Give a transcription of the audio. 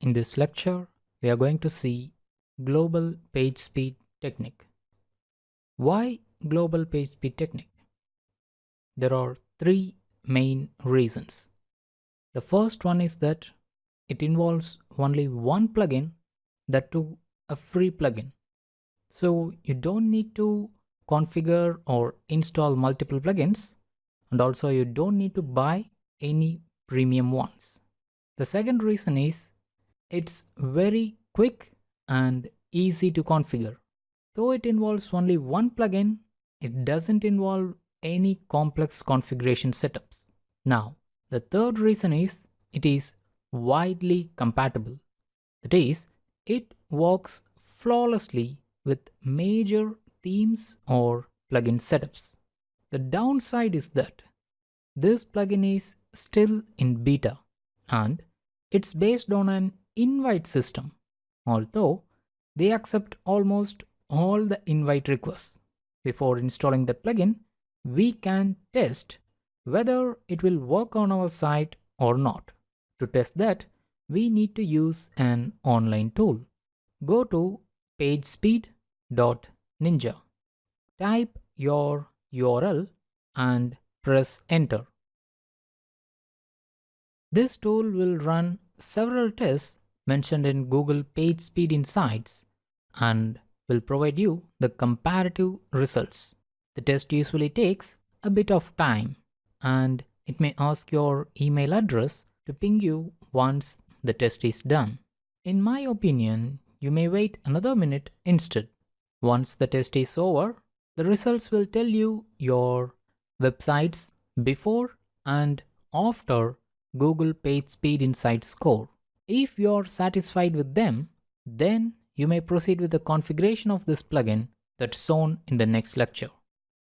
In this lecture, we are going to see global page speed technique. Why global page speed technique? There are three main reasons. The first one is that it involves only one plugin, that too a free plugin. So you don't need to configure or install multiple plugins, and also you don't need to buy any premium ones. The second reason is it's very quick and easy to configure. Though it involves only one plugin, it doesn't involve any complex configuration setups. Now, the third reason is it is widely compatible. That is, it works flawlessly with major themes or plugin setups. The downside is that this plugin is still in beta and it's based on an invite system, although they accept almost all the invite requests. Before installing the plugin, we can test whether it will work on our site or not. To test that, we need to use an online tool. Go to pagespeed.ninja. Type your URL and press enter. This tool will run several tests mentioned in Google PageSpeed Insights and will provide you the comparative results. The test usually takes a bit of time and it may ask your email address to ping you once the test is done. In my opinion, you may wait another minute instead. Once the test is over, the results will tell you your website's before and after Google PageSpeed Insights score. If you're satisfied with them, then you may proceed with the configuration of this plugin that's shown in the next lecture.